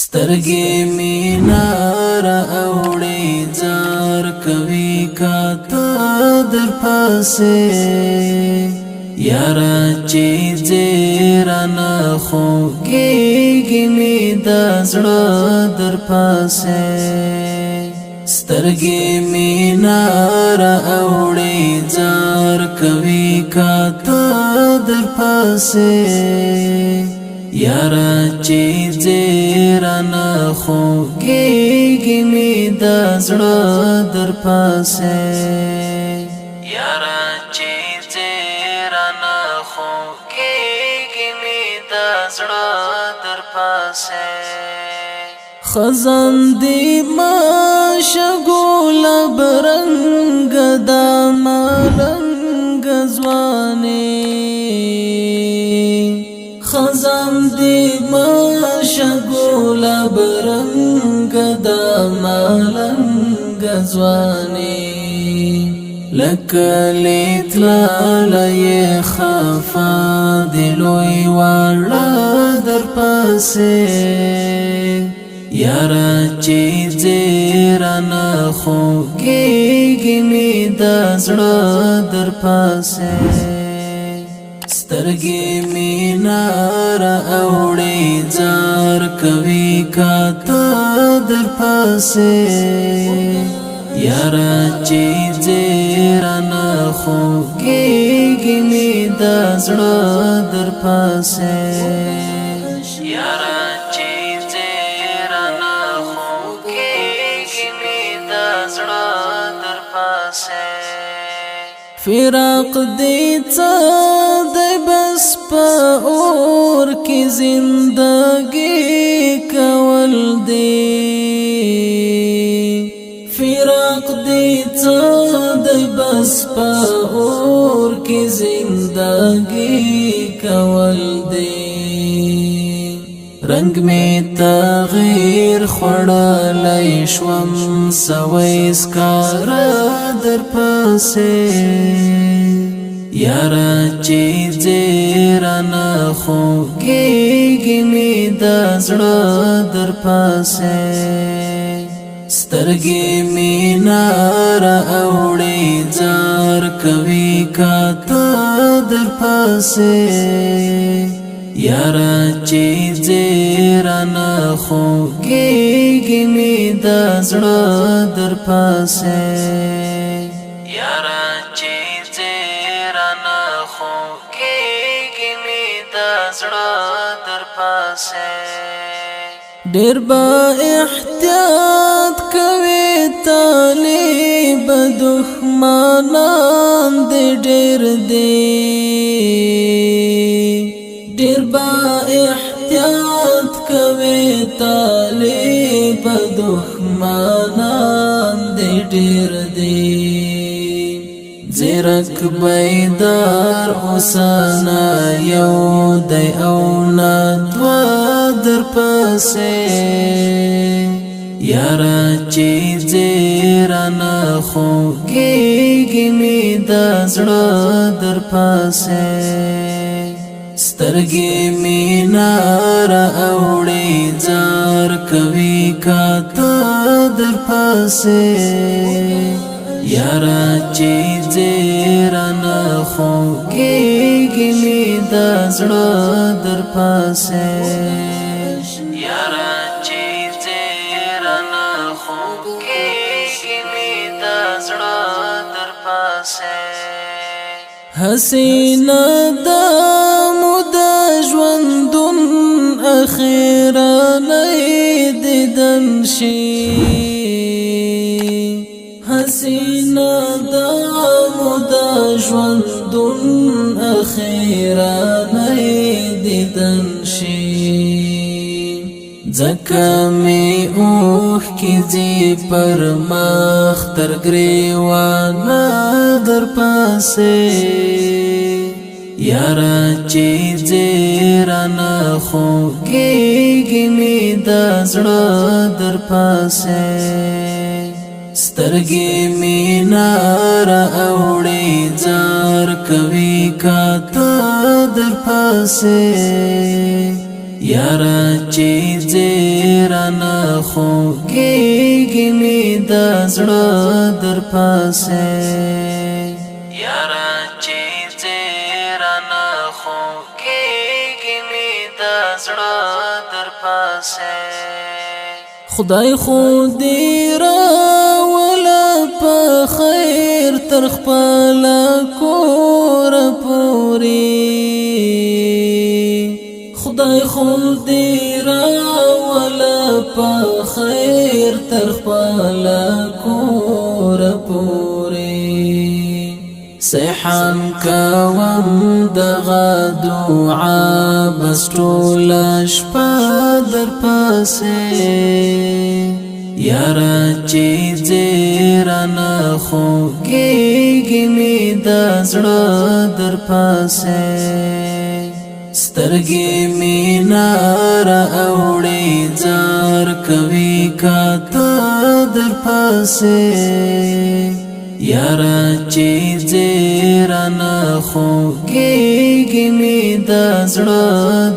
سترګې می نار اوړي زار کوي کاته در پاسه یارا چې زیرانه خوږېږي می د زړه در پاسه سترګې می نار اوړي زار کوي کاته در پاسه یارا چې زیرانه خوږېږي می د زړه در پاسه یارا چې زیرانه خوږېږي می د زړه در پاسه خزان دی ما شګول برنګ د ملنګ ځواني خزان دی ما شګول برنګ د ملنګ ځواني لکلیت لالای خفا دلوی واړه در پاسه یارا چې زیرانه خوږېږي می د زړه در پاسه سترګې می نار اوړي زار کوي کاته در پاسه یارا چې زیرانه خوږېږي می د زړه در پاسه یارا چې زیرانه خوږېږي می د زړه در پاسه فراق دی څه دی بس په اور کې زندګي کول دی فراق دی څه دی بس په اور کې زندګي کول دی رنگ میں تغیر خوڑالی شوم سویس کار در پاسه یارا چې زیرانه خوږېږي می د زړه در پاسه سترګې می نار اوړي زار کوي کاته در پاسه یارا چې زیرانه خوږېږي می د زړه در پاسه یارا چې زیرانه خوږېږي می د زړه در پاسه ډېر با احتیاط کوي طالب دښمنان دې ډېر دی ډېر با احتیاط کوي طالب دښمنان دې ډېر دی زیرک بیدار اوسانا یو دی او نه دوه در پاسه یارا چې زیرانه خوږېږي می د زړه در پاسه سترګې می نار اوړي زار کوي کاته در پاسه یارا چې زیرانه خوږېږي می د زړه در پاسه یارا چې زیرانه خوږېږي می د زړه در پاسه حسینه د مود ژوندون اخیرانه دیدن شي حسینه د مود ژوندون اخیرانه دیدن شي ځکه می اوښ کې ځي پر مخ تر ګریوانه در پاسه یارا چې زیرانه خوږېږي می د زړه در پاسه سترګې می نار اوړي زار کوي کاته در پاسه یارا چې زیرانا خوږیږي می د زړه در پاسه یارا چې زیرانا خوږیږي می د زړه در پاسه خدای خو دې راوله په خیر تر خپل کور پورې خدای خو دې راوله په خیر تر خپل کور پورې سیحان کوم دغه دعا بس ټول شپه در پاسه یارا چې زیرانا خوږیږي می د زړه در پاسه سترګې می نار اوړي زار کوي کاته در پاسه یارا چې زیرانا خوږیږي می د زړه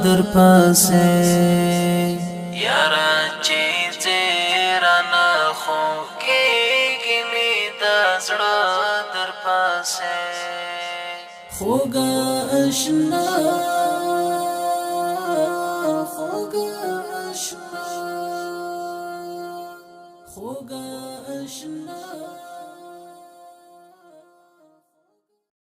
در پاسه یارا چې زیرانا خوږیږي می د زړه در پاسه خوږه اشنا